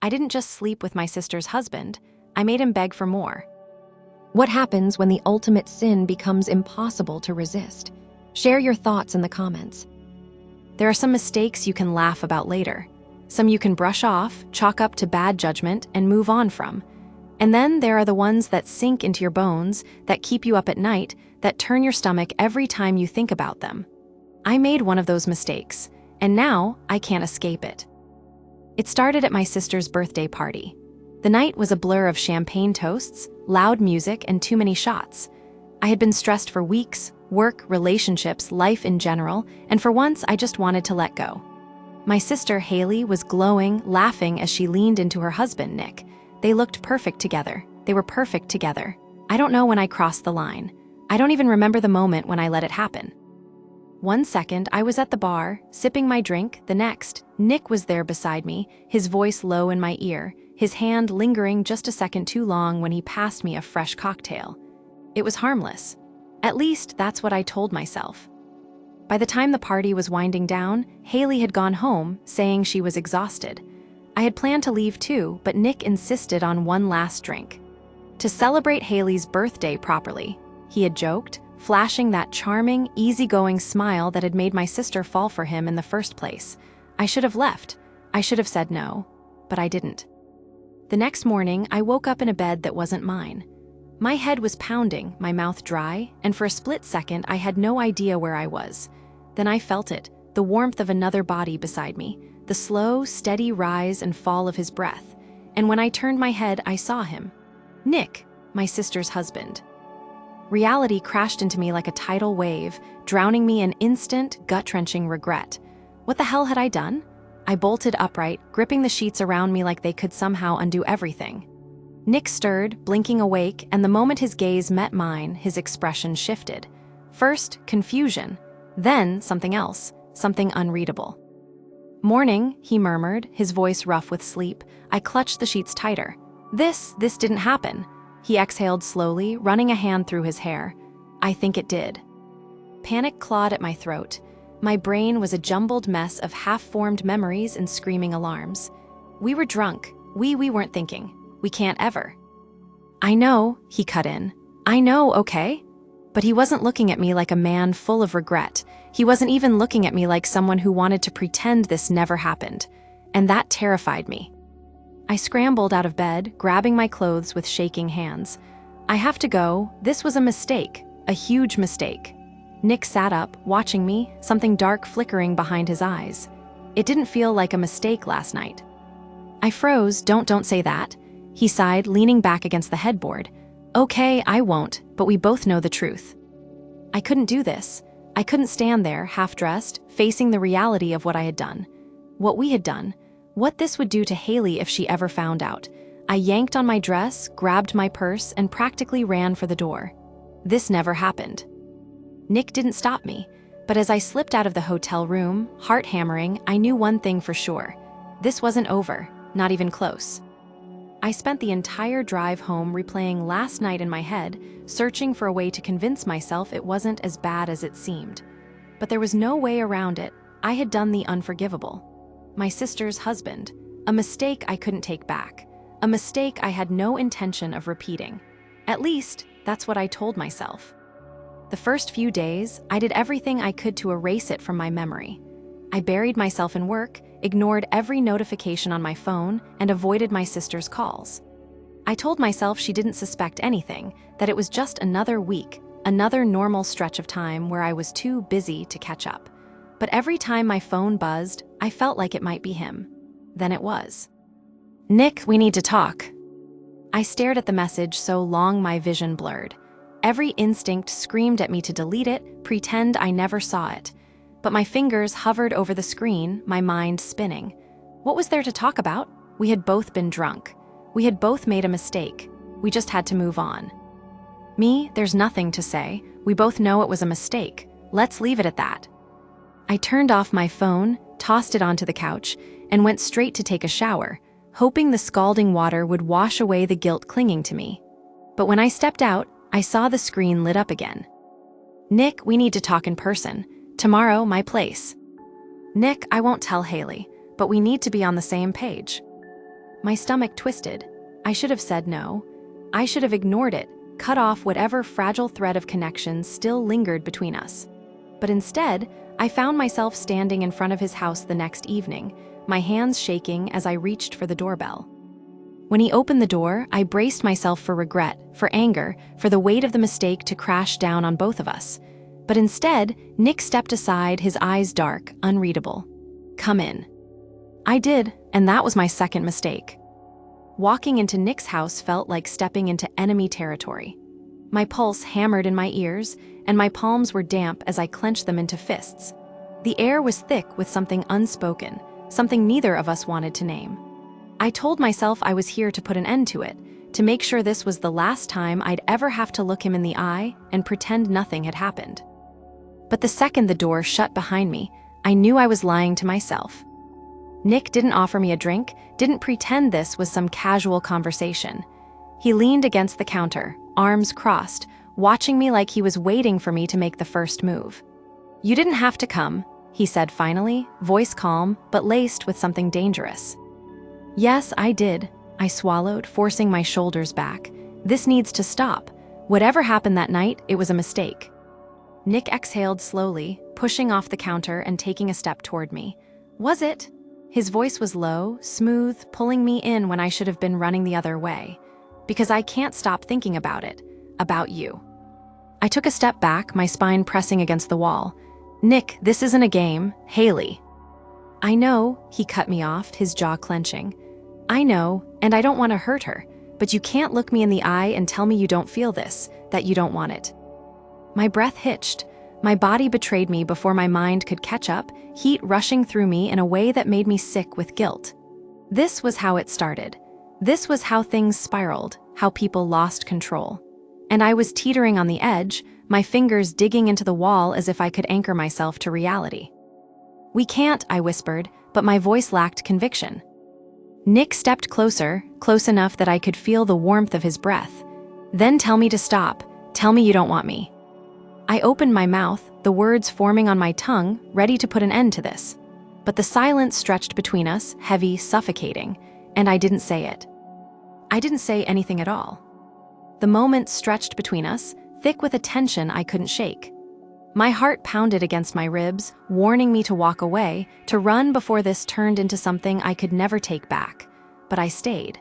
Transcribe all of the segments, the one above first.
I didn't just sleep with my sister's husband, I made him beg for more. What happens when the ultimate sin becomes impossible to resist? Share your thoughts in the comments. There are some mistakes you can laugh about later. Some you can brush off, chalk up to bad judgment, and move on from. And then there are the ones that sink into your bones, that keep you up at night, that turn your stomach every time you think about them. I made one of those mistakes, and now I can't escape it. It started at my sister's birthday party. The night was a blur of champagne toasts, loud music, and too many shots. I had been stressed for weeks, work, relationships, life in general, and for once I just wanted to let go. My sister, Haley, was glowing, laughing as she leaned into her husband, Nick. They looked perfect together. They were perfect together. I don't know when I crossed the line. I don't even remember the moment when I let it happen. One second, I was at the bar, sipping my drink. The next, Nick was there beside me, his voice low in my ear, his hand lingering just a second too long when he passed me a fresh cocktail. It was harmless. At least, that's what I told myself. By the time the party was winding down, Haley had gone home, saying she was exhausted. I had planned to leave too, but Nick insisted on one last drink. To celebrate Haley's birthday properly, he had joked, flashing that charming, easygoing smile that had made my sister fall for him in the first place. I should have left. I should have said no, but I didn't. The next morning, I woke up in a bed that wasn't mine. My head was pounding, my mouth dry, and for a split second, I had no idea where I was. Then I felt it, the warmth of another body beside me, the slow, steady rise and fall of his breath. And when I turned my head, I saw him. Nick, my sister's husband. Reality crashed into me like a tidal wave, drowning me in instant, gut-wrenching regret. What the hell had I done? I bolted upright, gripping the sheets around me like they could somehow undo everything. Nick stirred, blinking awake, and the moment his gaze met mine, his expression shifted. First, confusion. Then, something else, something unreadable. "Morning," he murmured, his voice rough with sleep. I clutched the sheets tighter. This didn't happen. He exhaled slowly, running a hand through his hair. I think it did. Panic clawed at my throat. My brain was a jumbled mess of half-formed memories and screaming alarms. We were drunk. We weren't thinking. We can't ever. I know, he cut in. I know, okay? But he wasn't looking at me like a man full of regret. He wasn't even looking at me like someone who wanted to pretend this never happened. And that terrified me. I scrambled out of bed, grabbing my clothes with shaking hands. I have to go. This was a mistake, a huge mistake. Nick sat up, watching me, something dark flickering behind his eyes. It didn't feel like a mistake last night. I froze. Don't say that. He sighed, leaning back against the headboard. Okay, I won't, but we both know the truth. I couldn't do this. I couldn't stand there, half-dressed, facing the reality of what I had done. What we had done. What this would do to Haley if she ever found out. I yanked on my dress, grabbed my purse, and practically ran for the door. This never happened. Nick didn't stop me, but as I slipped out of the hotel room, heart hammering, I knew one thing for sure. This wasn't over, not even close. I spent the entire drive home replaying last night in my head, searching for a way to convince myself it wasn't as bad as it seemed. But there was no way around it. I had done the unforgivable. My sister's husband. A mistake I couldn't take back. A mistake I had no intention of repeating. At least, that's what I told myself. The first few days, I did everything I could to erase it from my memory. I buried myself in work, ignored every notification on my phone, and avoided my sister's calls. I told myself she didn't suspect anything, that it was just another week, another normal stretch of time where I was too busy to catch up. But every time my phone buzzed, I felt like it might be him. Then it was. Nick, we need to talk. I stared at the message so long my vision blurred. Every instinct screamed at me to delete it, pretend I never saw it. But my fingers hovered over the screen, my mind spinning. What was there to talk about? We had both been drunk. We had both made a mistake. We just had to move on. Me, there's nothing to say. We both know it was a mistake. Let's leave it at that. I turned off my phone, tossed it onto the couch, and went straight to take a shower, hoping the scalding water would wash away the guilt clinging to me. But when I stepped out, I saw the screen lit up again. Nick, we need to talk in person. Tomorrow, my place. Nick, I won't tell Haley, but we need to be on the same page. My stomach twisted. I should have said no. I should have ignored it, cut off whatever fragile thread of connection still lingered between us. But instead, I found myself standing in front of his house the next evening, my hands shaking as I reached for the doorbell. When he opened the door, I braced myself for regret, for anger, for the weight of the mistake to crash down on both of us. But instead, Nick stepped aside, his eyes dark, unreadable. "Come in." I did, and that was my second mistake. Walking into Nick's house felt like stepping into enemy territory. My pulse hammered in my ears, and my palms were damp as I clenched them into fists. The air was thick with something unspoken, something neither of us wanted to name. I told myself I was here to put an end to it, to make sure this was the last time I'd ever have to look him in the eye and pretend nothing had happened. But the second the door shut behind me, I knew I was lying to myself. Nick didn't offer me a drink, didn't pretend this was some casual conversation. He leaned against the counter, arms crossed, watching me like he was waiting for me to make the first move. "You didn't have to come," he said finally, voice calm, but laced with something dangerous. "Yes, I did," I swallowed, forcing my shoulders back. "This needs to stop. Whatever happened that night, it was a mistake." Nick exhaled slowly, pushing off the counter and taking a step toward me. "Was it?" His voice was low, smooth, pulling me in when I should have been running the other way. "Because I can't stop thinking about it. About you." I took a step back, my spine pressing against the wall. "Nick, this isn't a game. Haley." "I know," he cut me off, his jaw clenching. "I know, and I don't want to hurt her, but you can't look me in the eye and tell me you don't feel this, that you don't want it." My breath hitched. My body betrayed me before my mind could catch up, heat rushing through me in a way that made me sick with guilt. This was how it started. This was how things spiraled, how people lost control. And I was teetering on the edge, my fingers digging into the wall as if I could anchor myself to reality. "We can't," I whispered, but my voice lacked conviction. Nick stepped closer, close enough that I could feel the warmth of his breath. "Then tell me to stop. Tell me you don't want me." I opened my mouth, the words forming on my tongue, ready to put an end to this. But the silence stretched between us, heavy, suffocating, and I didn't say it. I didn't say anything at all. The moment stretched between us, thick with a tension I couldn't shake. My heart pounded against my ribs, warning me to walk away, to run before this turned into something I could never take back. But I stayed.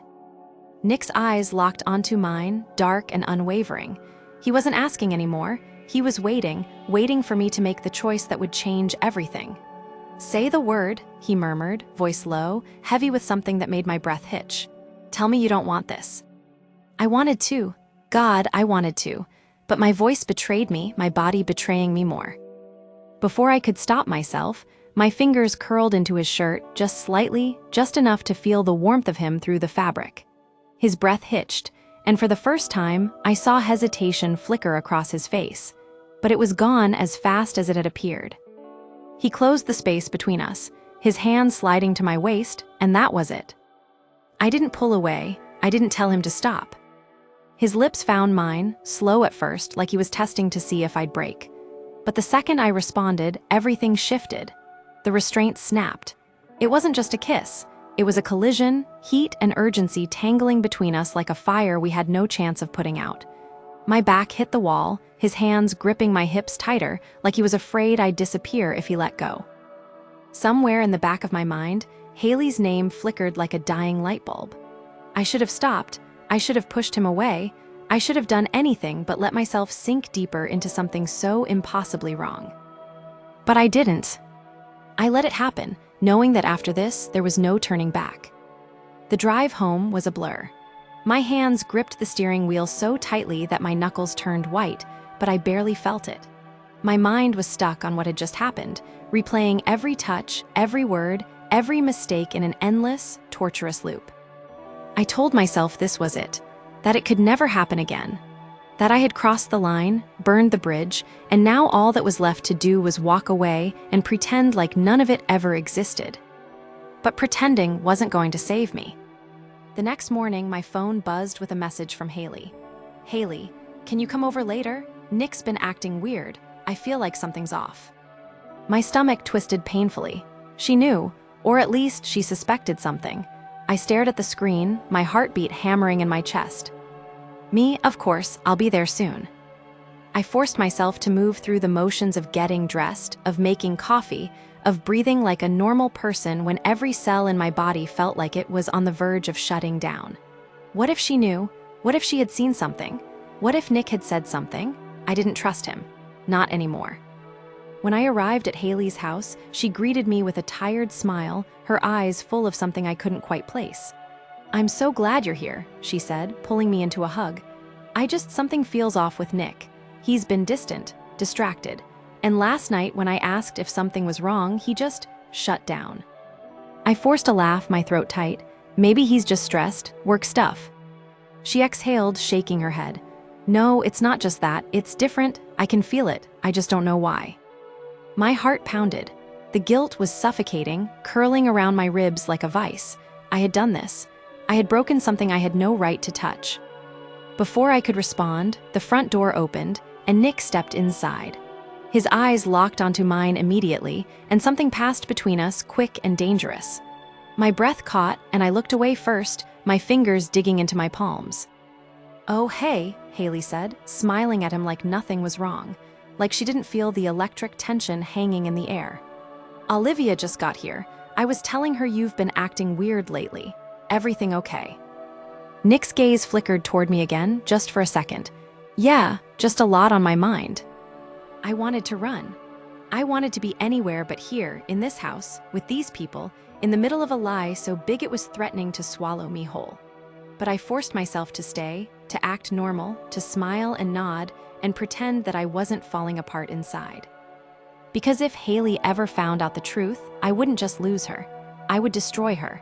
Nick's eyes locked onto mine, dark and unwavering. He wasn't asking anymore. He was waiting, waiting for me to make the choice that would change everything. "Say the word," he murmured, voice low, heavy with something that made my breath hitch. "Tell me you don't want this." I wanted to. God, I wanted to. But my voice betrayed me, my body betraying me more. Before I could stop myself, my fingers curled into his shirt, just slightly, just enough to feel the warmth of him through the fabric. His breath hitched, and for the first time, I saw hesitation flicker across his face. But it was gone as fast as it had appeared. He closed the space between us, his hand sliding to my waist, and that was it. I didn't pull away. I didn't tell him to stop. His lips found mine, slow at first, like he was testing to see if I'd break. But the second I responded, everything shifted. The restraint snapped. It wasn't just a kiss. It was a collision, heat and urgency tangling between us like a fire we had no chance of putting out. My back hit the wall, his hands gripping my hips tighter, like he was afraid I'd disappear if he let go. Somewhere in the back of my mind, Haley's name flickered like a dying light bulb. I should have stopped. I should have pushed him away. I should have done anything but let myself sink deeper into something so impossibly wrong. But I didn't. I let it happen, knowing that after this, there was no turning back. The drive home was a blur. My hands gripped the steering wheel so tightly that my knuckles turned white, but I barely felt it. My mind was stuck on what had just happened, replaying every touch, every word, every mistake in an endless, torturous loop. I told myself this was it, that it could never happen again, that I had crossed the line, burned the bridge, and now all that was left to do was walk away and pretend like none of it ever existed. But pretending wasn't going to save me. The next morning, my phone buzzed with a message from Haley. "Haley, can you come over later? Nick's been acting weird. I feel like something's off." My stomach twisted painfully. She knew, or at least she suspected something. I stared at the screen, my heartbeat hammering in my chest. Me, of course, I'll be there soon. I forced myself to move through the motions of getting dressed, of making coffee, of breathing like a normal person when every cell in my body felt like it was on the verge of shutting down. What if she knew? What if she had seen something? What if Nick had said something? I didn't trust him. Not anymore. When I arrived at Haley's house, she greeted me with a tired smile, her eyes full of something I couldn't quite place. "I'm so glad you're here," she said, pulling me into a hug. Something feels off with Nick. He's been distant, distracted. And last night, when I asked if something was wrong, he just shut down." I forced a laugh, my throat tight. Maybe he's just stressed, work stuff. She exhaled, shaking her head. "No, it's not just that. It's different. I can feel it. I just don't know why." My heart pounded. The guilt was suffocating, curling around my ribs like a vice. I had done this. I had broken something I had no right to touch. Before I could respond, the front door opened, and Nick stepped inside. His eyes locked onto mine immediately, and something passed between us, quick and dangerous. My breath caught, and I looked away first, my fingers digging into my palms. "Oh, hey," Haley said, smiling at him like nothing was wrong, like she didn't feel the electric tension hanging in the air. "Olivia just got here. I was telling her you've been acting weird lately. Everything okay?" Nick's gaze flickered toward me again, just for a second. "Yeah, just a lot on my mind." I wanted to run. I wanted to be anywhere but here, in this house, with these people, in the middle of a lie so big it was threatening to swallow me whole. But I forced myself to stay, to act normal, to smile and nod, and pretend that I wasn't falling apart inside. Because if Haley ever found out the truth, I wouldn't just lose her. I would destroy her.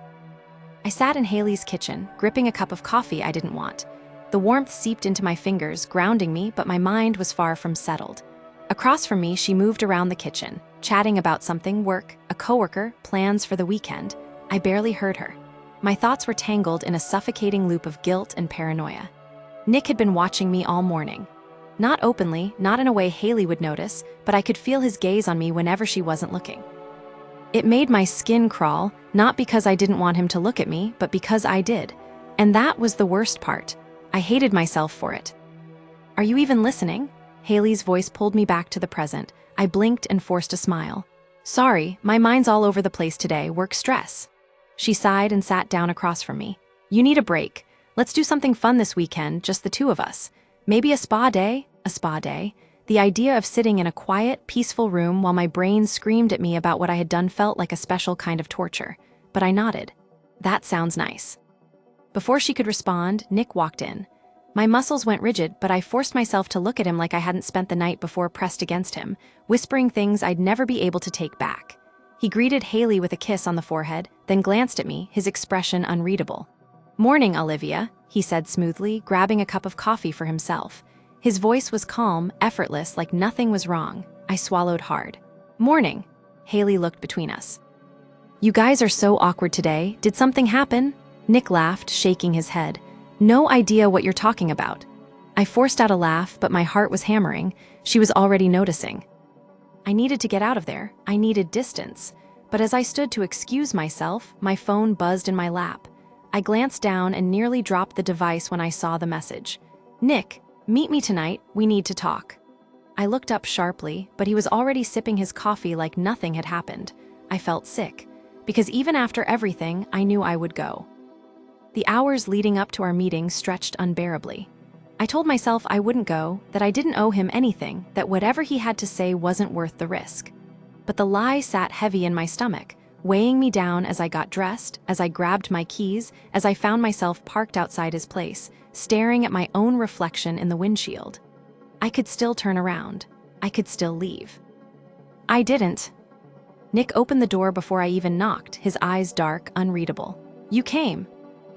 I sat in Haley's kitchen, gripping a cup of coffee I didn't want. The warmth seeped into my fingers, grounding me, but my mind was far from settled. Across from me, she moved around the kitchen, chatting about something, work, a coworker, plans for the weekend. I barely heard her. My thoughts were tangled in a suffocating loop of guilt and paranoia. Nick had been watching me all morning. Not openly, not in a way Haley would notice, but I could feel his gaze on me whenever she wasn't looking. It made my skin crawl, not because I didn't want him to look at me, but because I did. And that was the worst part. I hated myself for it. "Are you even listening?" Haley's voice pulled me back to the present. I blinked and forced a smile. "Sorry, my mind's all over the place today, work stress." She sighed and sat down across from me. "You need a break. Let's do something fun this weekend, just the two of us. Maybe a spa day?" A spa day. The idea of sitting in a quiet, peaceful room while my brain screamed at me about what I had done felt like a special kind of torture. But I nodded. "That sounds nice." Before she could respond, Nick walked in. My muscles went rigid, but I forced myself to look at him like I hadn't spent the night before pressed against him, whispering things I'd never be able to take back. He greeted Haley with a kiss on the forehead, then glanced at me, his expression unreadable. "Morning, Olivia," he said smoothly, grabbing a cup of coffee for himself. His voice was calm, effortless, like nothing was wrong. I swallowed hard. "Morning." Haley looked between us. "You guys are so awkward today. Did something happen?" Nick laughed, shaking his head. "No idea what you're talking about." I forced out a laugh, but my heart was hammering. She was already noticing. I needed to get out of there. I needed distance. But as I stood to excuse myself, my phone buzzed in my lap. I glanced down and nearly dropped the device when I saw the message. "Nick, meet me tonight. We need to talk." I looked up sharply, but he was already sipping his coffee like nothing had happened. I felt sick, because even after everything, I knew I would go. The hours leading up to our meeting stretched unbearably. I told myself I wouldn't go, that I didn't owe him anything, that whatever he had to say wasn't worth the risk. But the lie sat heavy in my stomach, weighing me down as I got dressed, as I grabbed my keys, as I found myself parked outside his place, staring at my own reflection in the windshield. I could still turn around. I could still leave. I didn't. Nick opened the door before I even knocked, his eyes dark, unreadable. "You came."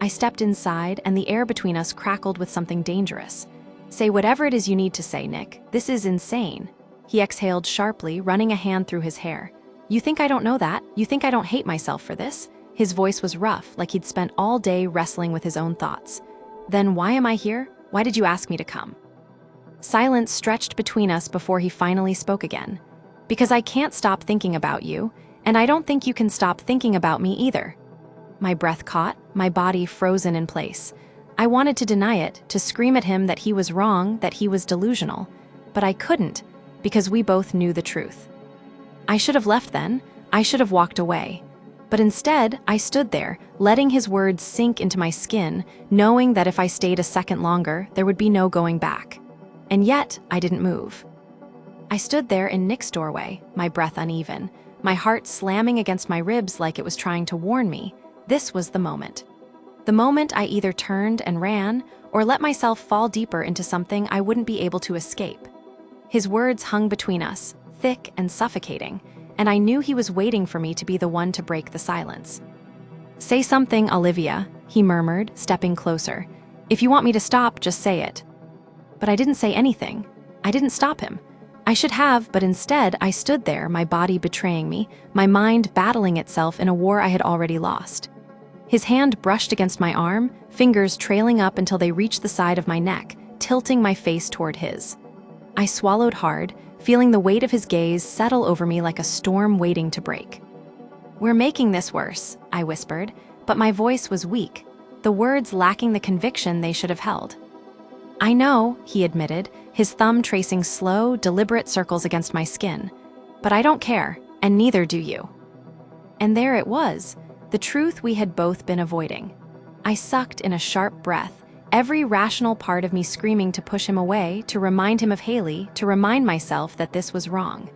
I stepped inside, and the air between us crackled with something dangerous. "Say whatever it is you need to say, Nick. This is insane." He exhaled sharply, running a hand through his hair. "You think I don't know that? You think I don't hate myself for this?" His voice was rough, like he'd spent all day wrestling with his own thoughts. "Then why am I here? Why did you ask me to come?" Silence stretched between us before he finally spoke again. "Because I can't stop thinking about you, and I don't think you can stop thinking about me either." My breath caught, my body frozen in place. I wanted to deny it, to scream at him that he was wrong, that he was delusional. But I couldn't, because we both knew the truth. I should have left then. I should have walked away. But instead, I stood there, letting his words sink into my skin, knowing that if I stayed a second longer, there would be no going back. And yet, I didn't move. I stood there in Nick's doorway, my breath uneven, my heart slamming against my ribs like it was trying to warn me. This was the moment. The moment I either turned and ran, or let myself fall deeper into something I wouldn't be able to escape. His words hung between us, thick and suffocating, and I knew he was waiting for me to be the one to break the silence. "Say something, Olivia," he murmured, stepping closer. "If you want me to stop, just say it." But I didn't say anything. I didn't stop him. I should have, but instead I stood there, my body betraying me, my mind battling itself in a war I had already lost. His hand brushed against my arm, fingers trailing up until they reached the side of my neck, tilting my face toward his. I swallowed hard, feeling the weight of his gaze settle over me like a storm waiting to break. "We're making this worse," I whispered, but my voice was weak, the words lacking the conviction they should have held. "I know," he admitted, his thumb tracing slow, deliberate circles against my skin. "But I don't care, and neither do you." And there it was, the truth we had both been avoiding. I sucked in a sharp breath, every rational part of me screaming to push him away, to remind him of Haley, to remind myself that this was wrong.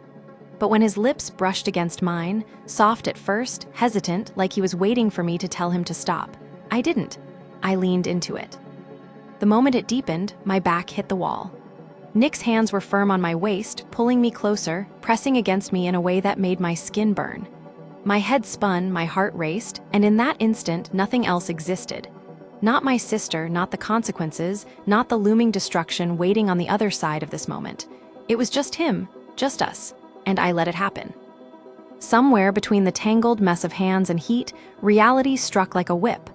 But when his lips brushed against mine, soft at first, hesitant, like he was waiting for me to tell him to stop, I didn't. I leaned into it. The moment it deepened, my back hit the wall. Nick's hands were firm on my waist, pulling me closer, pressing against me in a way that made my skin burn. My head spun, my heart raced, and in that instant, nothing else existed. Not my sister, not the consequences, not the looming destruction waiting on the other side of this moment. It was just him, just us, and I let it happen. Somewhere between the tangled mess of hands and heat, reality struck like a whip.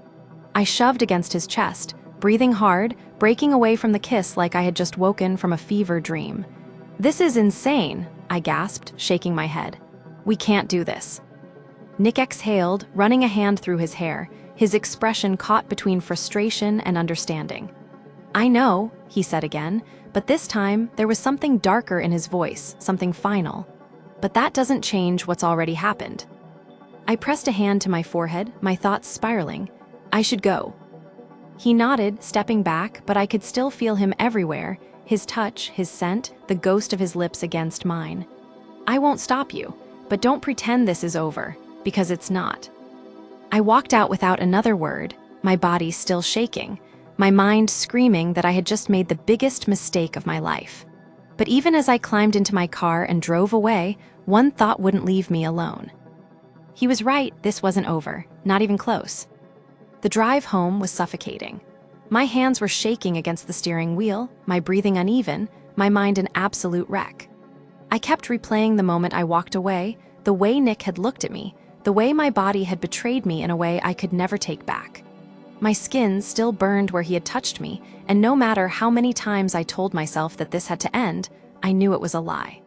I shoved against his chest, breathing hard, breaking away from the kiss like I had just woken from a fever dream. "This is insane," I gasped, shaking my head. "We can't do this." Nick exhaled, running a hand through his hair, his expression caught between frustration and understanding. "I know," he said again, but this time there was something darker in his voice, something final. "But that doesn't change what's already happened." I pressed a hand to my forehead, my thoughts spiraling. "I should go." He nodded, stepping back, but I could still feel him everywhere, his touch, his scent, the ghost of his lips against mine. "I won't stop you, but don't pretend this is over, because it's not." I walked out without another word, my body still shaking, my mind screaming that I had just made the biggest mistake of my life. But even as I climbed into my car and drove away, one thought wouldn't leave me alone. He was right, this wasn't over, not even close. The drive home was suffocating. My hands were shaking against the steering wheel, my breathing uneven, my mind an absolute wreck. I kept replaying the moment I walked away, the way Nick had looked at me, the way my body had betrayed me in a way I could never take back. My skin still burned where he had touched me, and no matter how many times I told myself that this had to end, I knew it was a lie.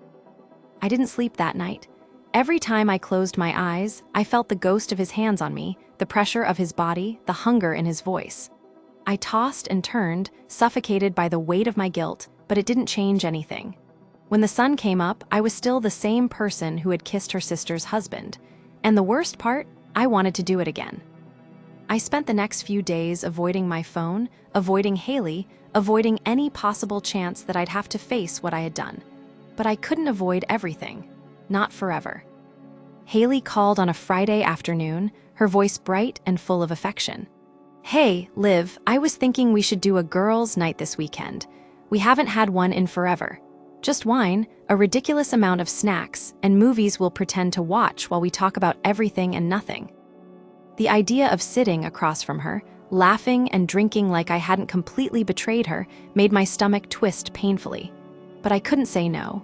I didn't sleep that night. Every time I closed my eyes, I felt the ghost of his hands on me, the pressure of his body, the hunger in his voice. I tossed and turned, suffocated by the weight of my guilt, but it didn't change anything. When the sun came up, I was still the same person who had kissed her sister's husband. And the worst part, I wanted to do it again. I spent the next few days avoiding my phone, avoiding Haley, avoiding any possible chance that I'd have to face what I had done. But I couldn't avoid everything. Not forever. Haley called on a Friday afternoon, her voice bright and full of affection. "Hey, Liv, I was thinking we should do a girls' night this weekend. We haven't had one in forever. Just wine, a ridiculous amount of snacks, and movies we'll pretend to watch while we talk about everything and nothing." The idea of sitting across from her, laughing and drinking like I hadn't completely betrayed her, made my stomach twist painfully. But I couldn't say no.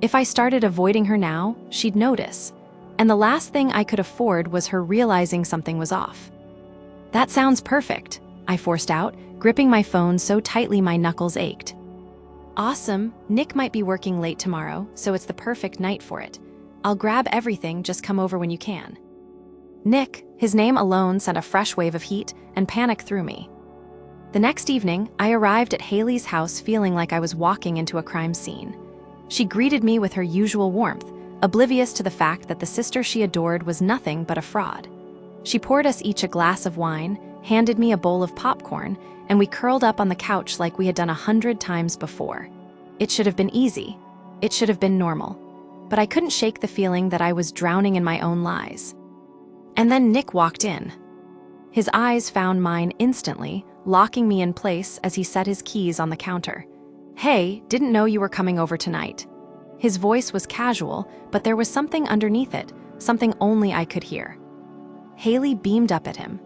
If I started avoiding her now, she'd notice. And the last thing I could afford was her realizing something was off. "That sounds perfect," I forced out, gripping my phone so tightly my knuckles ached. "Awesome, Nick might be working late tomorrow, so it's the perfect night for it. I'll grab everything, just come over when you can." Nick, his name alone sent a fresh wave of heat and panic through me. The next evening, I arrived at Haley's house feeling like I was walking into a crime scene. She greeted me with her usual warmth, oblivious to the fact that the sister she adored was nothing but a fraud. She poured us each a glass of wine, handed me a bowl of popcorn, and we curled up on the couch like we had done 100 times before. It should have been easy. It should have been normal. But I couldn't shake the feeling that I was drowning in my own lies. And then Nick walked in. His eyes found mine instantly, locking me in place as he set his keys on the counter. "Hey, didn't know you were coming over tonight." His voice was casual, but there was something underneath it, something only I could hear. Haley beamed up at him.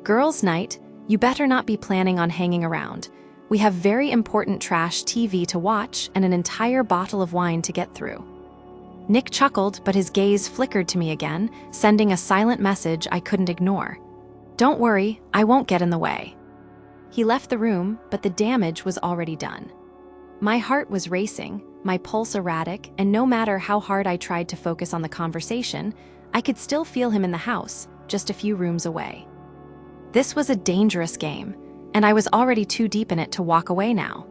"Girls' night, you better not be planning on hanging around. We have very important trash TV to watch and an entire bottle of wine to get through." Nick chuckled, but his gaze flickered to me again, sending a silent message I couldn't ignore. "Don't worry, I won't get in the way." He left the room, but the damage was already done. My heart was racing, my pulse erratic, and no matter how hard I tried to focus on the conversation, I could still feel him in the house, just a few rooms away. This was a dangerous game, and I was already too deep in it to walk away now.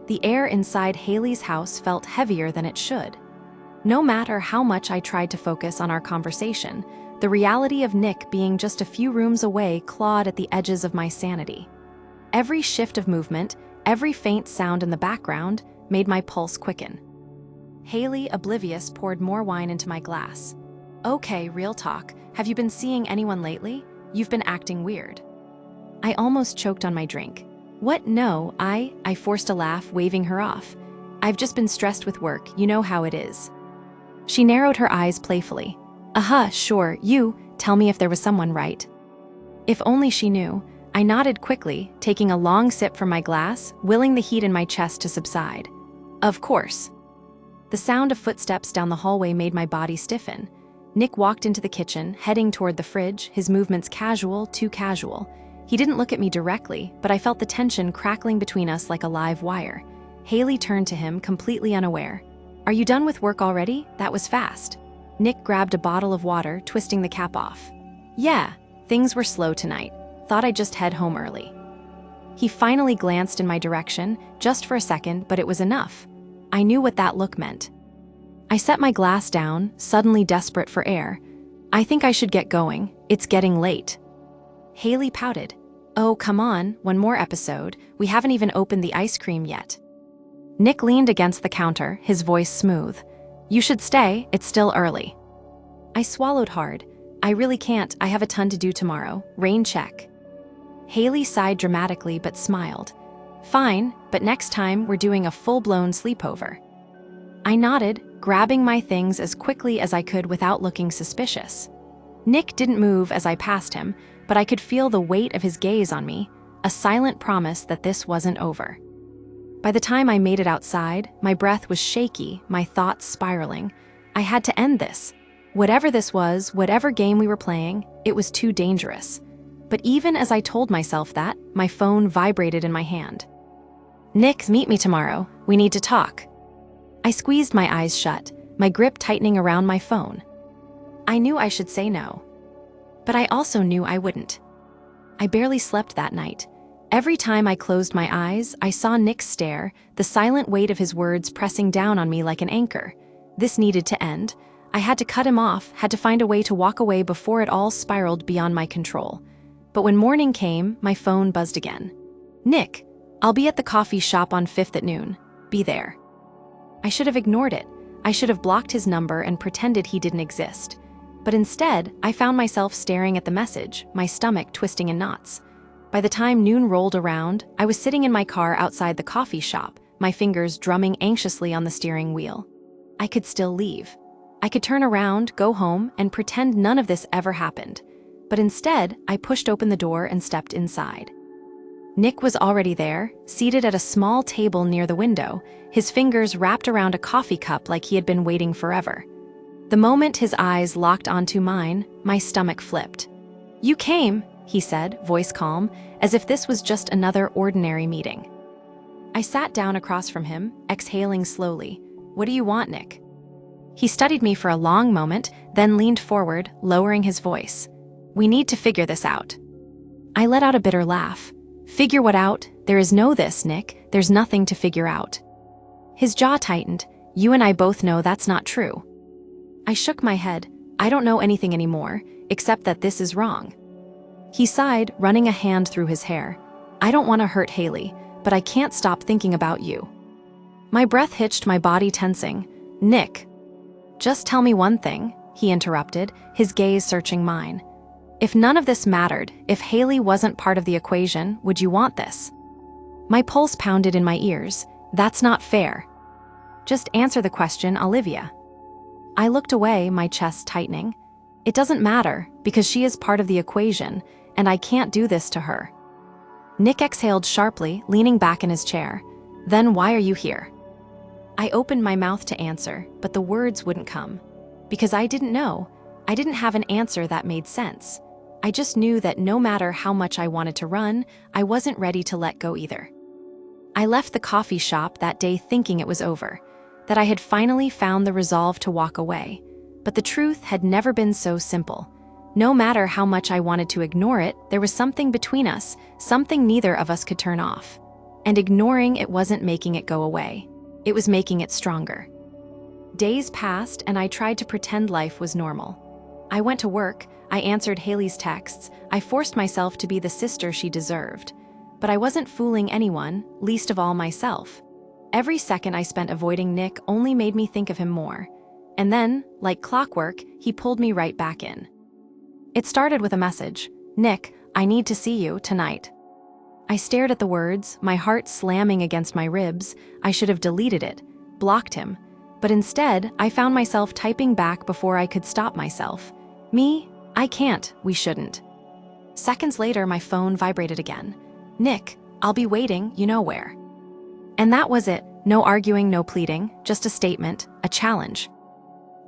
The air inside Haley's house felt heavier than it should. No matter how much I tried to focus on our conversation, the reality of Nick being just a few rooms away clawed at the edges of my sanity. Every shift of movement, every faint sound in the background, made my pulse quicken. Haley, oblivious, poured more wine into my glass. "Okay, real talk. Have you been seeing anyone lately? You've been acting weird." I almost choked on my drink. "What? No, I forced a laugh, waving her off. "I've just been stressed with work, you know how it is." She narrowed her eyes playfully. Sure, you, tell me if there was someone, right?" If only she knew. I nodded quickly, taking a long sip from my glass, willing the heat in my chest to subside. "Of course." The sound of footsteps down the hallway made my body stiffen. Nick walked into the kitchen, heading toward the fridge, his movements casual, too casual. He didn't look at me directly, but I felt the tension crackling between us like a live wire. Haley turned to him, completely unaware. "Are you done with work already? That was fast." Nick grabbed a bottle of water, twisting the cap off. "Yeah, things were slow tonight. Thought I'd just head home early." He finally glanced in my direction, just for a second, but it was enough. I knew what that look meant. I set my glass down, suddenly desperate for air. "I think I should get going. It's getting late." Haley pouted. "Oh, come on, one more episode. We haven't even opened the ice cream yet." Nick leaned against the counter, his voice smooth. "You should stay, it's still early." I swallowed hard. "I really can't, I have a ton to do tomorrow. Rain check." Haley sighed dramatically but smiled. "Fine, but next time we're doing a full-blown sleepover." I nodded, grabbing my things as quickly as I could without looking suspicious. Nick didn't move as I passed him, but I could feel the weight of his gaze on me, a silent promise that this wasn't over. By the time I made it outside, my breath was shaky, my thoughts spiraling. I had to end this. Whatever this was, whatever game we were playing, it was too dangerous. But even as I told myself that, my phone vibrated in my hand. "Nick, meet me tomorrow. We need to talk." I squeezed my eyes shut, my grip tightening around my phone. I knew I should say no. But I also knew I wouldn't. I barely slept that night. Every time I closed my eyes, I saw Nick's stare, the silent weight of his words pressing down on me like an anchor. This needed to end. I had to cut him off, had to find a way to walk away before it all spiraled beyond my control. But when morning came, my phone buzzed again. "Nick, I'll be at the coffee shop on 5th at noon. Be there." I should have ignored it. I should have blocked his number and pretended he didn't exist. But instead, I found myself staring at the message, my stomach twisting in knots. By the time noon rolled around, I was sitting in my car outside the coffee shop, my fingers drumming anxiously on the steering wheel. I could still leave. I could turn around, go home, and pretend none of this ever happened. But instead, I pushed open the door and stepped inside. Nick was already there, seated at a small table near the window, his fingers wrapped around a coffee cup like he had been waiting forever. The moment his eyes locked onto mine, my stomach flipped. "You came," he said, voice calm, as if this was just another ordinary meeting. I sat down across from him, exhaling slowly. "What do you want, Nick?" He studied me for a long moment, then leaned forward, lowering his voice. We need to figure this out. I let out a bitter laugh. Figure what out? There is no this, Nick. There's nothing to figure out. His jaw tightened. You and I both know that's not true. I shook my head. I don't know anything anymore, except that this is wrong. He sighed, running a hand through his hair. I don't want to hurt Haley, but I can't stop thinking about you. My breath hitched, my body tensing. Nick. Just tell me one thing, he interrupted, his gaze searching mine. If none of this mattered, if Haley wasn't part of the equation, would you want this? My pulse pounded in my ears. That's not fair. Just answer the question, Olivia. I looked away, my chest tightening. It doesn't matter, because she is part of the equation, and I can't do this to her. Nick exhaled sharply, leaning back in his chair. Then why are you here? I opened my mouth to answer, but the words wouldn't come. Because I didn't know. I didn't have an answer that made sense. I just knew that no matter how much I wanted to run, I wasn't ready to let go either. I left the coffee shop that day thinking it was over, that I had finally found the resolve to walk away. But the truth had never been so simple. No matter how much I wanted to ignore it, there was something between us, something neither of us could turn off. And ignoring it wasn't making it go away. It was making it stronger. Days passed, and I tried to pretend life was normal. I went to work, I answered Haley's texts, I forced myself to be the sister she deserved. But I wasn't fooling anyone, least of all myself. Every second I spent avoiding Nick only made me think of him more. And then, like clockwork, he pulled me right back in. It started with a message. Nick, I need to see you tonight. I stared at the words, my heart slamming against my ribs. I should have deleted it, blocked him. But instead, I found myself typing back before I could stop myself. Me? I can't, we shouldn't. Seconds later, my phone vibrated again. Nick, I'll be waiting, you know where. And that was it. No arguing, no pleading, just a statement, a challenge.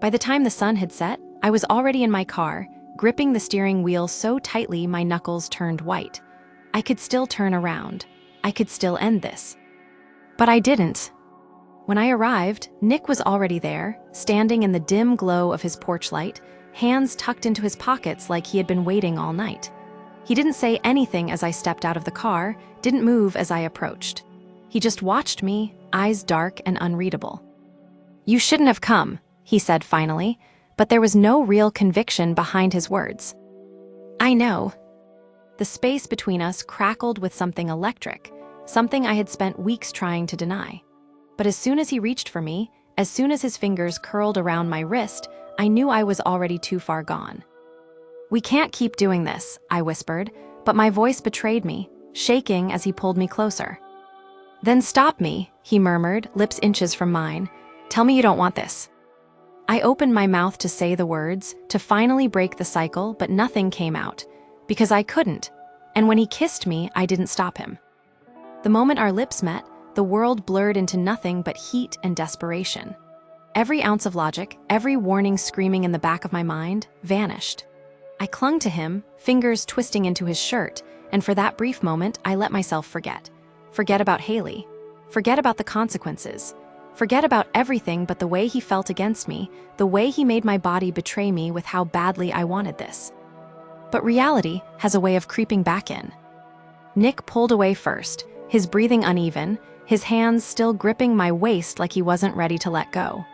By the time the sun had set, I was already in my car, gripping the steering wheel so tightly my knuckles turned white. I could still turn around. I could still end this. But I didn't. When I arrived, Nick was already there, standing in the dim glow of his porch light, hands tucked into his pockets like he had been waiting all night. He didn't say anything as I stepped out of the car, didn't move as I approached. He just watched me, eyes dark and unreadable. You shouldn't have come, he said finally, but there was no real conviction behind his words. I know. The space between us crackled with something electric, something I had spent weeks trying to deny. But as soon as he reached for me, as soon as his fingers curled around my wrist, I knew I was already too far gone. We can't keep doing this, I whispered, but my voice betrayed me, shaking as he pulled me closer. Then stop me, he murmured, lips inches from mine. Tell me you don't want this. I opened my mouth to say the words, to finally break the cycle, but nothing came out. Because I couldn't. And when he kissed me, I didn't stop him. The moment our lips met, the world blurred into nothing but heat and desperation. Every ounce of logic, every warning screaming in the back of my mind, vanished. I clung to him, fingers twisting into his shirt, and for that brief moment, I let myself forget. Forget about Haley. Forget about the consequences. Forget about everything but the way he felt against me, the way he made my body betray me with how badly I wanted this. But reality has a way of creeping back in. Nick pulled away first, his breathing uneven, his hands still gripping my waist like he wasn't ready to let go.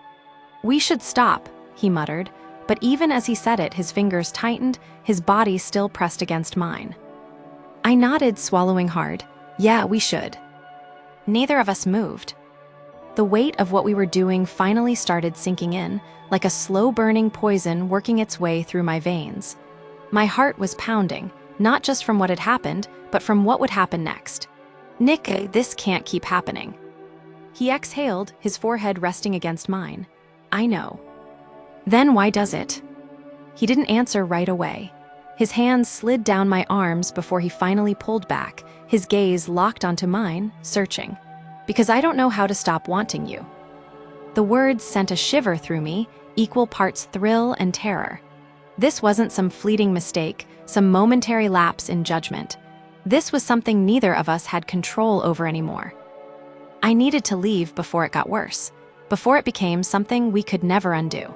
We should stop, he muttered, but even as he said it, his fingers tightened, his body still pressed against mine. I nodded, swallowing hard. Yeah, we should. Neither of us moved. The weight of what we were doing finally started sinking in, like a slow-burning poison working its way through my veins. My heart was pounding, not just from what had happened, but from what would happen next. Nick, this can't keep happening. He exhaled, his forehead resting against mine. I know. Then why does it? He didn't answer right away. His hands slid down my arms before he finally pulled back, his gaze locked onto mine, searching. Because I don't know how to stop wanting you. The words sent a shiver through me, equal parts thrill and terror. This wasn't some fleeting mistake, some momentary lapse in judgment. This was something neither of us had control over anymore. I needed to leave before it got worse, before it became something we could never undo.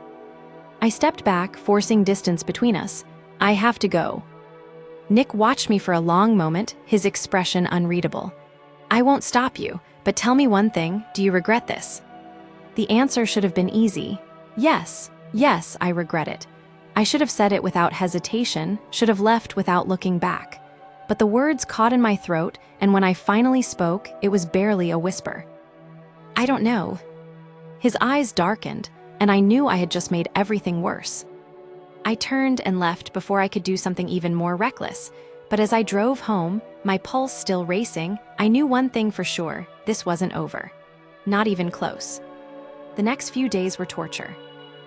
I stepped back, forcing distance between us. I have to go. Nick watched me for a long moment, his expression unreadable. I won't stop you, but tell me one thing, do you regret this? The answer should have been easy. Yes, I regret it. I should have said it without hesitation, should have left without looking back. But the words caught in my throat, and when I finally spoke, it was barely a whisper. I don't know. His eyes darkened, and I knew I had just made everything worse. I turned and left before I could do something even more reckless. But as I drove home, my pulse still racing, I knew one thing for sure, this wasn't over. Not even close. The next few days were torture.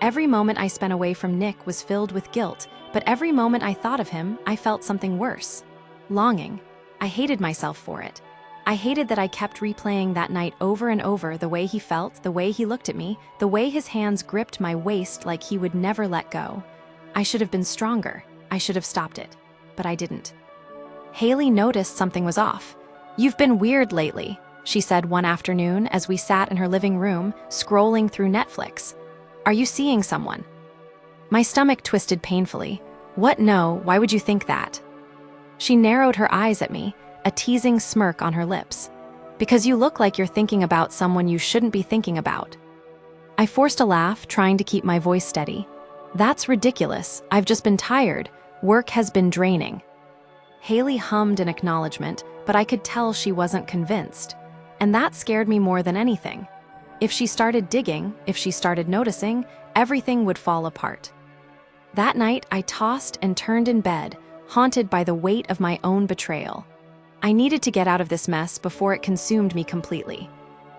Every moment I spent away from Nick was filled with guilt, but every moment I thought of him, I felt something worse. Longing. I hated myself for it. I hated that I kept replaying that night over and over, the way he felt, the way he looked at me, the way his hands gripped my waist like he would never let go. I should have been stronger. I should have stopped it. But I didn't. Haley noticed something was off. You've been weird lately, she said one afternoon as we sat in her living room, scrolling through Netflix. Are you seeing someone? My stomach twisted painfully. What? No, why would you think that? She narrowed her eyes at me, a teasing smirk on her lips. Because you look like you're thinking about someone you shouldn't be thinking about. I forced a laugh, trying to keep my voice steady. That's ridiculous. I've just been tired. Work has been draining. Haley hummed in acknowledgement, but I could tell she wasn't convinced. And that scared me more than anything. If she started digging, if she started noticing, everything would fall apart. That night, I tossed and turned in bed, haunted by the weight of my own betrayal. I needed to get out of this mess before it consumed me completely.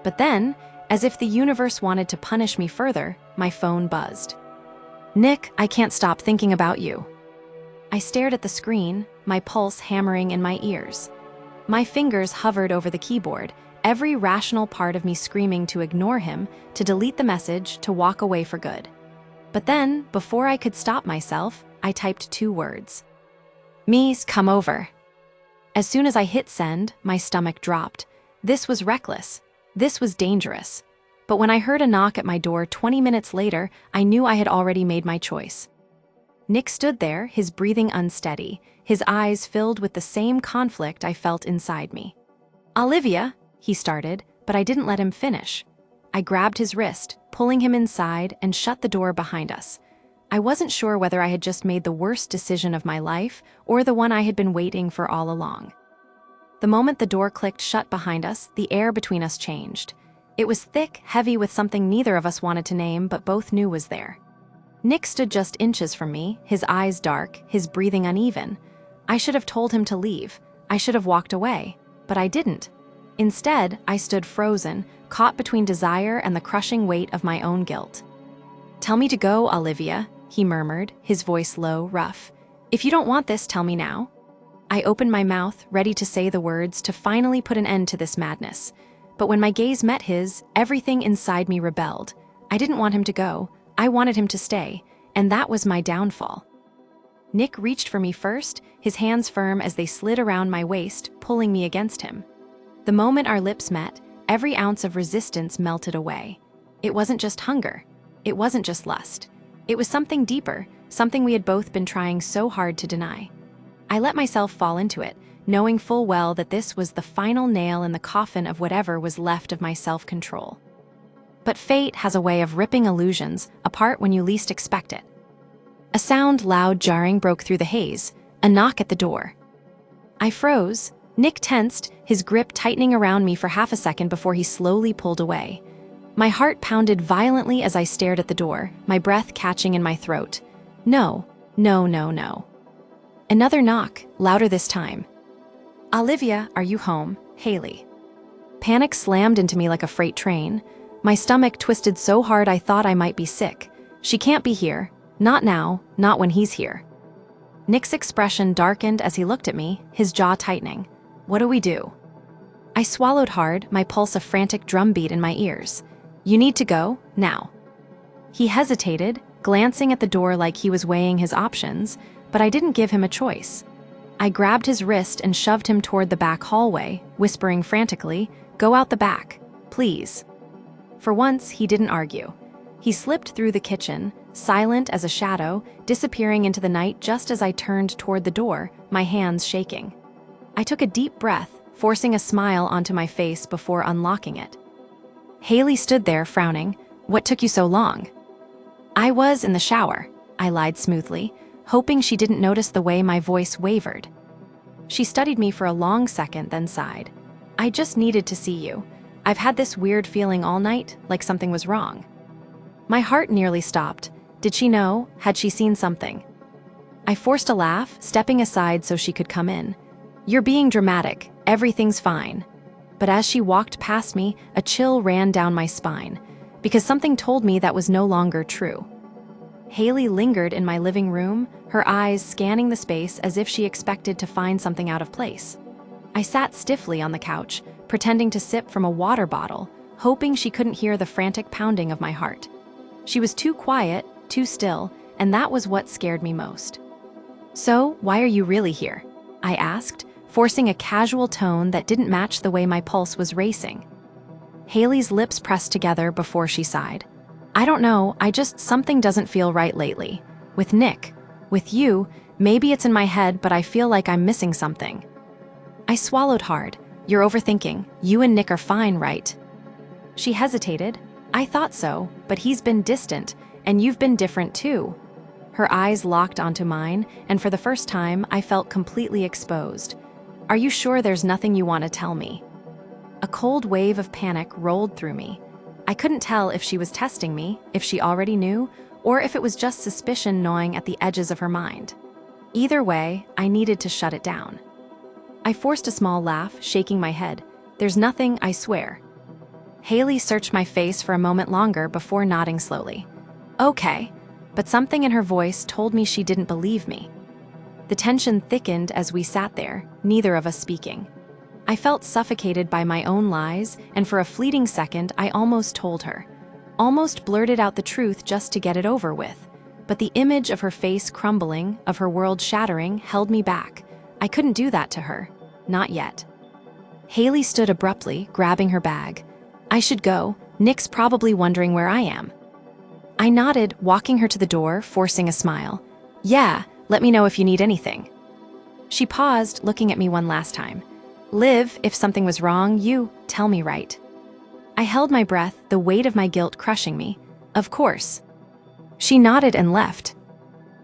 But then, as if the universe wanted to punish me further, my phone buzzed. Nick, I can't stop thinking about you. I stared at the screen, my pulse hammering in my ears. My fingers hovered over the keyboard, every rational part of me screaming to ignore him, to delete the message, to walk away for good. But then, before I could stop myself, I typed 2 words. Mies, come over. As soon as I hit send, my stomach dropped. This was reckless. This was dangerous. But when I heard a knock at my door 20 minutes later, I knew I had already made my choice. Nick stood there, his breathing unsteady, his eyes filled with the same conflict I felt inside me. Olivia, he started, but I didn't let him finish. I grabbed his wrist, pulling him inside, and shut the door behind us. I wasn't sure whether I had just made the worst decision of my life or the one I had been waiting for all along. The moment the door clicked shut behind us, the air between us changed. It was thick, heavy with something neither of us wanted to name, but both knew was there. Nick stood just inches from me, his eyes dark, his breathing uneven. I should have told him to leave. I should have walked away, but I didn't. Instead, I stood frozen, caught between desire and the crushing weight of my own guilt. Tell me to go, Olivia, he murmured, his voice low, rough. If you don't want this, tell me now. I opened my mouth, ready to say the words to finally put an end to this madness. But when my gaze met his, everything inside me rebelled. I didn't want him to go. I wanted him to stay, and that was my downfall. Nick reached for me first, his hands firm as they slid around my waist, pulling me against him. The moment our lips met, every ounce of resistance melted away. It wasn't just hunger. It wasn't just lust. It was something deeper, something we had both been trying so hard to deny. I let myself fall into it, knowing full well that this was the final nail in the coffin of whatever was left of my self-control. But fate has a way of ripping illusions apart when you least expect it. A sound, loud, jarring, broke through the haze, a knock at the door. I froze. Nick tensed, his grip tightening around me for half a second before he slowly pulled away. My heart pounded violently as I stared at the door, my breath catching in my throat. No. Another knock, louder this time. Olivia, are you home? Haley. Panic slammed into me like a freight train. My stomach twisted so hard I thought I might be sick. She can't be here. Not now, not when he's here. Nick's expression darkened as he looked at me, his jaw tightening. What do we do? I swallowed hard, my pulse a frantic drumbeat in my ears. You need to go, now. He hesitated, glancing at the door like he was weighing his options, but I didn't give him a choice. I grabbed his wrist and shoved him toward the back hallway, whispering frantically, "Go out the back, please." For once, he didn't argue. He slipped through the kitchen, silent as a shadow, disappearing into the night just as I turned toward the door, my hands shaking. I took a deep breath, forcing a smile onto my face before unlocking it. Haley stood there, frowning. "What took you so long?" "I was in the shower," I lied smoothly, hoping she didn't notice the way my voice wavered. She studied me for a long second, then sighed. "I just needed to see you. I've had this weird feeling all night, like something was wrong." My heart nearly stopped. Did she know? Had she seen something? I forced a laugh, stepping aside so she could come in. "You're being dramatic. Everything's fine." But as she walked past me, a chill ran down my spine, because something told me that was no longer true. Haley lingered in my living room, her eyes scanning the space as if she expected to find something out of place. I sat stiffly on the couch, pretending to sip from a water bottle, hoping she couldn't hear the frantic pounding of my heart. She was too quiet, too still, and that was what scared me most. "So, why are you really here?" I asked, forcing a casual tone that didn't match the way my pulse was racing. Haley's lips pressed together before she sighed. "I don't know, something doesn't feel right lately. With Nick, with you, maybe it's in my head, but I feel like I'm missing something." I swallowed hard. "You're overthinking. You and Nick are fine, right?" She hesitated. "I thought so, but he's been distant, and you've been different too." Her eyes locked onto mine, and for the first time, I felt completely exposed. "Are you sure there's nothing you want to tell me?" A cold wave of panic rolled through me. I couldn't tell if she was testing me, if she already knew, or if it was just suspicion gnawing at the edges of her mind. Either way, I needed to shut it down. I forced a small laugh, shaking my head. "There's nothing, I swear." Haley searched my face for a moment longer before nodding slowly. "Okay," but something in her voice told me she didn't believe me. The tension thickened as we sat there, neither of us speaking. I felt suffocated by my own lies, and for a fleeting second, I almost told her. Almost blurted out the truth just to get it over with. But the image of her face crumbling, of her world shattering, held me back. I couldn't do that to her. Not yet. Haley stood abruptly, grabbing her bag. "I should go. Nick's probably wondering where I am." I nodded, walking her to the door, forcing a smile. "Yeah, let me know if you need anything." She paused, looking at me one last time. "Liv, if something was wrong, you tell me, right?" I held my breath, the weight of my guilt crushing me. "Of course." She nodded and left.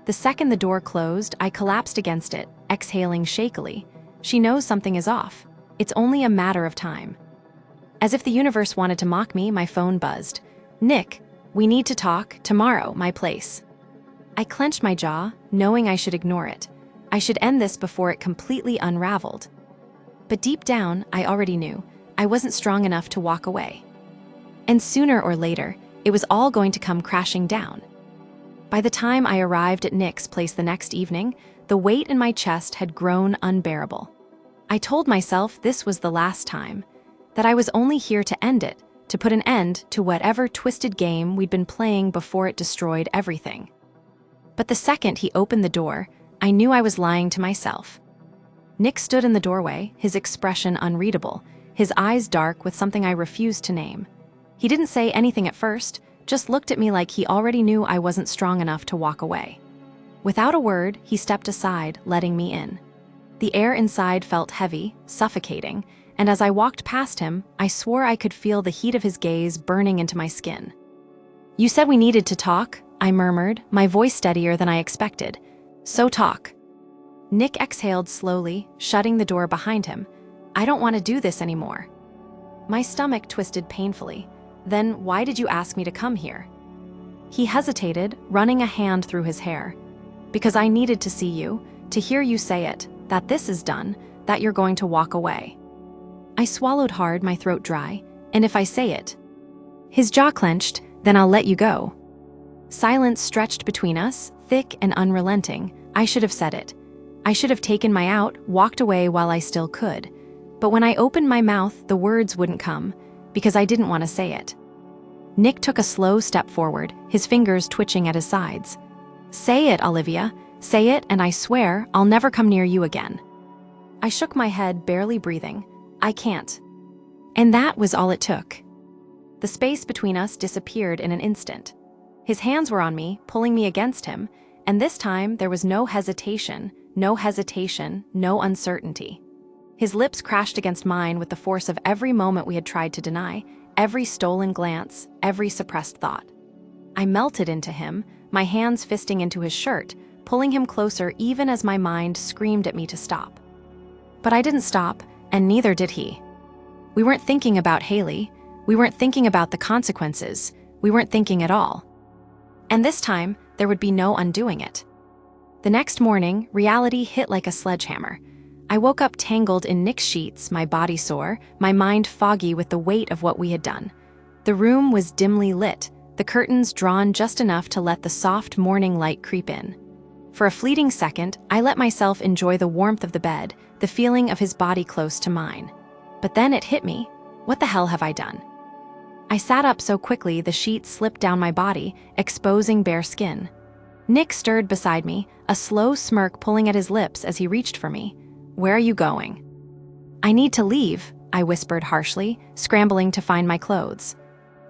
The second the door closed, I collapsed against it, exhaling shakily. She knows something is off. It's only a matter of time. As if the universe wanted to mock me, my phone buzzed. "Nick, we need to talk, tomorrow, my place." I clenched my jaw, knowing I should ignore it. I should end this before it completely unraveled. But deep down, I already knew I wasn't strong enough to walk away. And sooner or later, it was all going to come crashing down. By the time I arrived at Nick's place the next evening, the weight in my chest had grown unbearable. I told myself this was the last time, that I was only here to end it, to put an end to whatever twisted game we'd been playing before it destroyed everything. But the second he opened the door, I knew I was lying to myself. Nick stood in the doorway, his expression unreadable, his eyes dark with something I refused to name. He didn't say anything at first, just looked at me like he already knew I wasn't strong enough to walk away. Without a word, he stepped aside, letting me in. The air inside felt heavy, suffocating, and as I walked past him, I swore I could feel the heat of his gaze burning into my skin. "You said we needed to talk," I murmured, my voice steadier than I expected. "So talk." Nick exhaled slowly, shutting the door behind him. "I don't want to do this anymore." My stomach twisted painfully. "Then why did you ask me to come here?" He hesitated, running a hand through his hair. "Because I needed to see you, to hear you say it, that this is done, that you're going to walk away." I swallowed hard, my throat dry. "And if I say it?" His jaw clenched. "Then I'll let you go." Silence stretched between us, thick and unrelenting. I should have said it. I should have taken my out, walked away while I still could. But when I opened my mouth, the words wouldn't come, because I didn't want to say it. Nick took a slow step forward, his fingers twitching at his sides. "Say it, Olivia. Say it, and I swear I'll never come near you again." I shook my head, barely breathing. "I can't." And that was all it took. The space between us disappeared in an instant. His hands were on me, pulling me against him, and this time there was no hesitation, no uncertainty. His lips crashed against mine with the force of every moment we had tried to deny, every stolen glance, every suppressed thought. I melted into him, my hands fisting into his shirt, pulling him closer even as my mind screamed at me to stop. But I didn't stop, and neither did he. We weren't thinking about Haley. We weren't thinking about the consequences. We weren't thinking at all. And this time, there would be no undoing it. The next morning, reality hit like a sledgehammer. I woke up tangled in Nick's sheets, my body sore, my mind foggy with the weight of what we had done. The room was dimly lit, the curtains drawn just enough to let the soft morning light creep in. For a fleeting second, I let myself enjoy the warmth of the bed, the feeling of his body close to mine. But then it hit me. What the hell have I done? I sat up so quickly the sheets slipped down my body, exposing bare skin. Nick stirred beside me, a slow smirk pulling at his lips as he reached for me. "Where are you going?" "I need to leave," I whispered harshly, scrambling to find my clothes.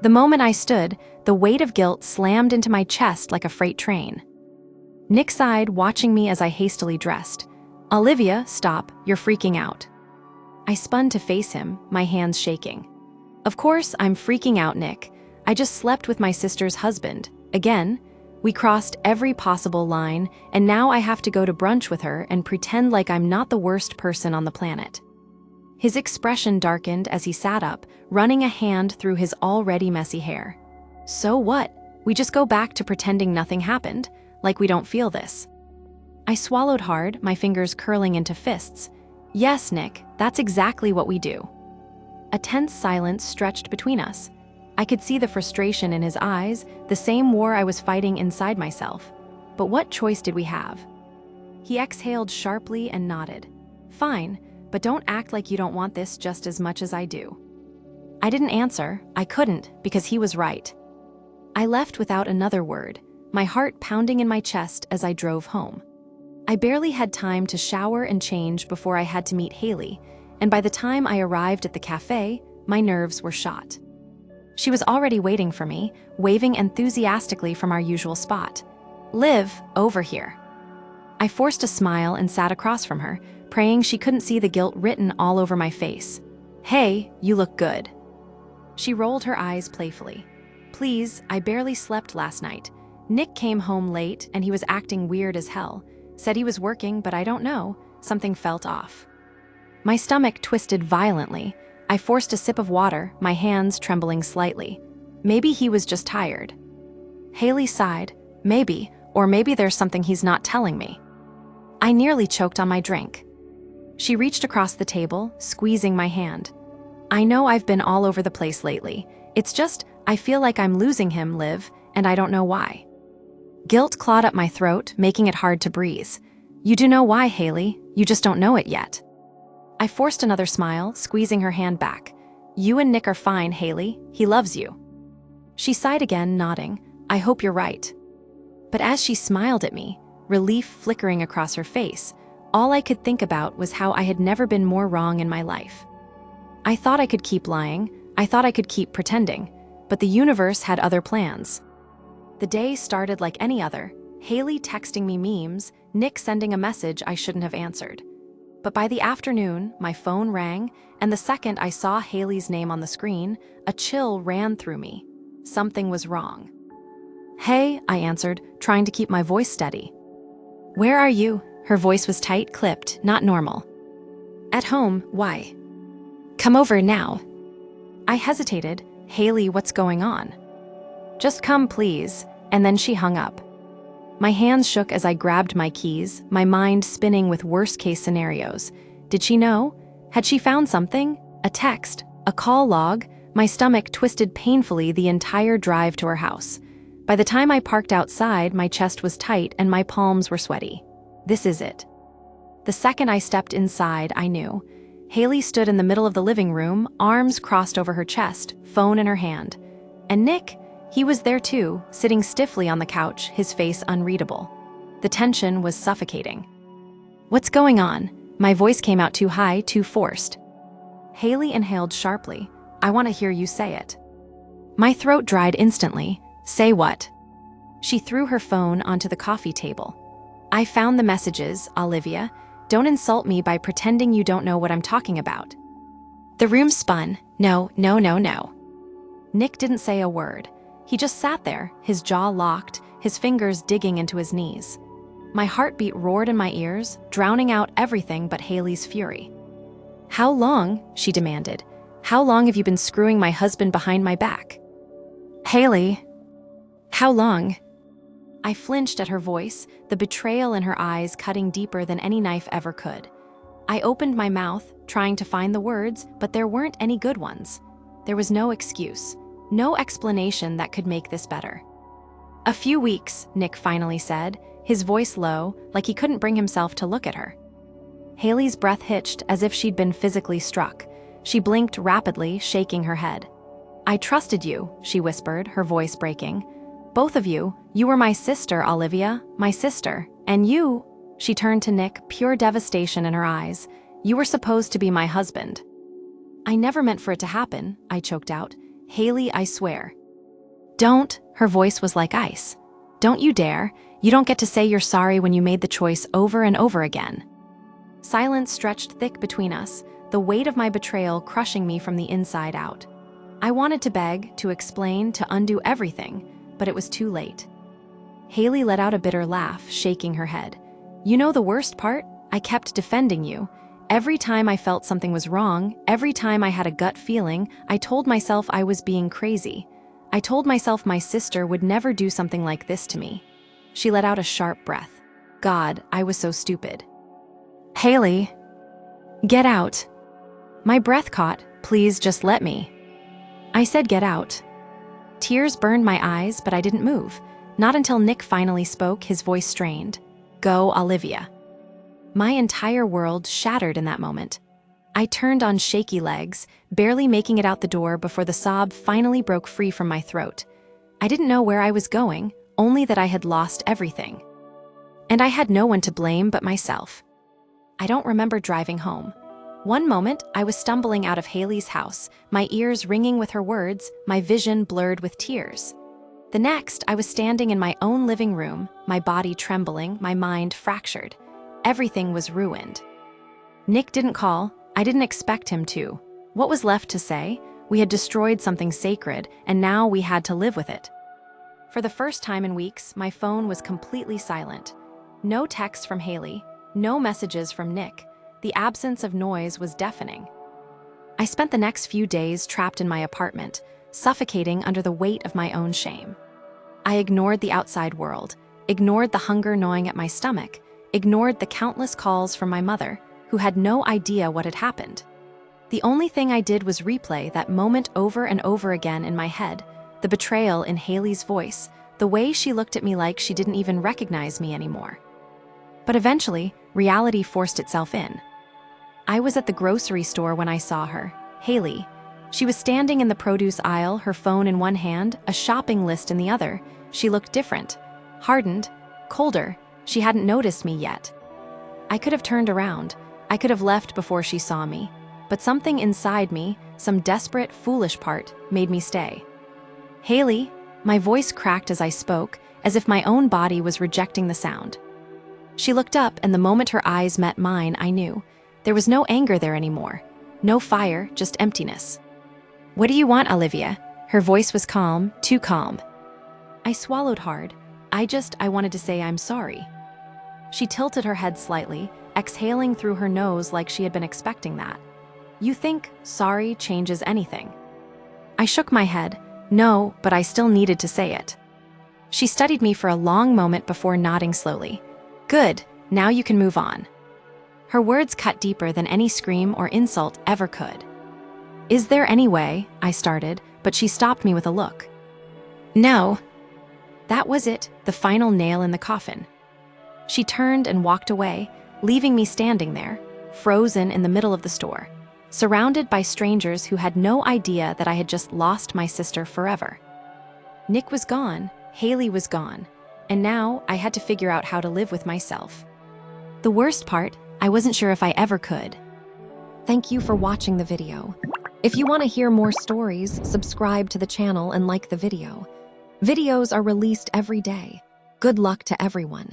The moment I stood, the weight of guilt slammed into my chest like a freight train. Nick sighed, watching me as I hastily dressed. "Olivia, stop, you're freaking out." I spun to face him, my hands shaking. "Of course I'm freaking out, Nick. I just slept with my sister's husband. Again. We crossed every possible line, and now I have to go to brunch with her and pretend like I'm not the worst person on the planet." His expression darkened as he sat up, running a hand through his already messy hair. "So what? We just go back to pretending nothing happened, like we don't feel this." I swallowed hard, my fingers curling into fists. "Yes, Nick, that's exactly what we do." A tense silence stretched between us. I could see the frustration in his eyes, the same war I was fighting inside myself. But what choice did we have? He exhaled sharply and nodded. "Fine, but don't act like you don't want this just as much as I do." I didn't answer. I couldn't, because he was right. I left without another word, my heart pounding in my chest as I drove home. I barely had time to shower and change before I had to meet Haley, and by the time I arrived at the cafe, my nerves were shot. She was already waiting for me, waving enthusiastically from our usual spot. "Liv, over here." I forced a smile and sat across from her, praying she couldn't see the guilt written all over my face. "Hey, you look good." She rolled her eyes playfully. "Please, I barely slept last night. Nick came home late and he was acting weird as hell. Said he was working, but I don't know. Something felt off." My stomach twisted violently. I forced a sip of water, my hands trembling slightly. Maybe he was just tired. Haley sighed. "Maybe, or maybe there's something he's not telling me." I nearly choked on my drink. She reached across the table, squeezing my hand. "I know I've been all over the place lately. It's just, I feel like I'm losing him, Liv, and I don't know why." Guilt clawed up my throat, making it hard to breathe. "You do know why, Haley. You just don't know it yet." I forced another smile, squeezing her hand back. "You and Nick are fine, Haley. He loves you." She sighed again, nodding. "I hope you're right." But as she smiled at me, relief flickering across her face, all I could think about was how I had never been more wrong in my life. I thought I could keep lying. I thought I could keep pretending. But the universe had other plans. The day started like any other. Haley texting me memes, Nick sending a message I shouldn't have answered. But by the afternoon, my phone rang, and the second I saw Haley's name on the screen, a chill ran through me. Something was wrong. "Hey," I answered, trying to keep my voice steady. "Where are you?" Her voice was tight, clipped, not normal. "At home. Why?" "Come over now." I hesitated. "Haley, what's going on?" "Just come, please," and then she hung up. My hands shook as I grabbed my keys, my mind spinning with worst-case scenarios. Did she know? Had she found something? A text? A call log? My stomach twisted painfully the entire drive to her house. By the time I parked outside, my chest was tight and my palms were sweaty. This is it. The second I stepped inside, I knew. Haley stood in the middle of the living room, arms crossed over her chest, phone in her hand. And Nick? He was there too, sitting stiffly on the couch, his face unreadable. The tension was suffocating. "What's going on?" My voice came out too high, too forced. Haley inhaled sharply. "I want to hear you say it." My throat dried instantly. "Say what?" She threw her phone onto the coffee table. "I found the messages, Olivia. Don't insult me by pretending you don't know what I'm talking about." The room spun. No, no, no, no. Nick didn't say a word. He just sat there, his jaw locked, his fingers digging into his knees. My heartbeat roared in my ears, drowning out everything but Haley's fury. "How long?" she demanded. "How long have you been screwing my husband behind my back?" "Haley, how long?" I flinched at her voice, the betrayal in her eyes cutting deeper than any knife ever could. I opened my mouth, trying to find the words, but there weren't any good ones. There was no excuse, no explanation that could make this better. "A few weeks," Nick finally said, his voice low, like he couldn't bring himself to look at her. Haley's breath hitched as if she'd been physically struck. She blinked rapidly, shaking her head. "I trusted you," she whispered, her voice breaking. "Both of you. You were my sister, Olivia, my sister. And you," she turned to Nick, pure devastation in her eyes, "you were supposed to be my husband." "I never meant for it to happen," I choked out. "Haley, I swear." "Don't," her voice was like ice. "Don't you dare. You don't get to say you're sorry when you made the choice over and over again." Silence stretched thick between us, the weight of my betrayal crushing me from the inside out. I wanted to beg, to explain, to undo everything, but it was too late. Haley let out a bitter laugh, shaking her head. "You know the worst part? I kept defending you. Every time I felt something was wrong, every time I had a gut feeling, I told myself I was being crazy. I told myself my sister would never do something like this to me." She let out a sharp breath. God, I was so stupid. "Haley, get out." My breath caught. "Please just let me." I said get out. Tears burned my eyes, but I didn't move. Not until Nick finally spoke, his voice strained. "Go, Olivia." My entire world shattered in that moment. I turned on shaky legs, barely making it out the door before the sob finally broke free from my throat. I didn't know where I was going, only that I had lost everything. And I had no one to blame but myself. I don't remember driving home. One moment, I was stumbling out of Haley's house, my ears ringing with her words, my vision blurred with tears. The next, I was standing in my own living room, my body trembling, my mind fractured. Everything was ruined. Nick didn't call. I didn't expect him to. What was left to say? We had destroyed something sacred, and now we had to live with it. For the first time in weeks, my phone was completely silent. No texts from Haley, no messages from Nick. The absence of noise was deafening. I spent the next few days trapped in my apartment, suffocating under the weight of my own shame. I ignored the outside world, ignored the hunger gnawing at my stomach, ignored the countless calls from my mother, who had no idea what had happened. The only thing I did was replay that moment over and over again in my head, the betrayal in Haley's voice, the way she looked at me like she didn't even recognize me anymore. But eventually, reality forced itself in. I was at the grocery store when I saw her, Haley. She was standing in the produce aisle, her phone in one hand, a shopping list in the other. She looked different, hardened, colder. She hadn't noticed me yet. I could have turned around. I could have left before she saw me. But something inside me, some desperate, foolish part, made me stay. "Haley," my voice cracked as I spoke, as if my own body was rejecting the sound. She looked up, and the moment her eyes met mine, I knew. There was no anger there anymore. No fire, just emptiness. "What do you want, Olivia?" Her voice was calm, too calm. I swallowed hard. I wanted to say I'm sorry. She tilted her head slightly, exhaling through her nose like she had been expecting that. "You think sorry changes anything?" I shook my head. No, but I still needed to say it. She studied me for a long moment before nodding slowly. "Good, now you can move on." Her words cut deeper than any scream or insult ever could. "Is there any way?" I started, but she stopped me with a look. "No." That was it, the final nail in the coffin. She turned and walked away, leaving me standing there, frozen in the middle of the store, surrounded by strangers who had no idea that I had just lost my sister forever. Nick was gone, Haley was gone, and now I had to figure out how to live with myself. The worst part, I wasn't sure if I ever could. Thank you for watching the video. If you want to hear more stories, subscribe to the channel and like the video. Videos are released every day. Good luck to everyone.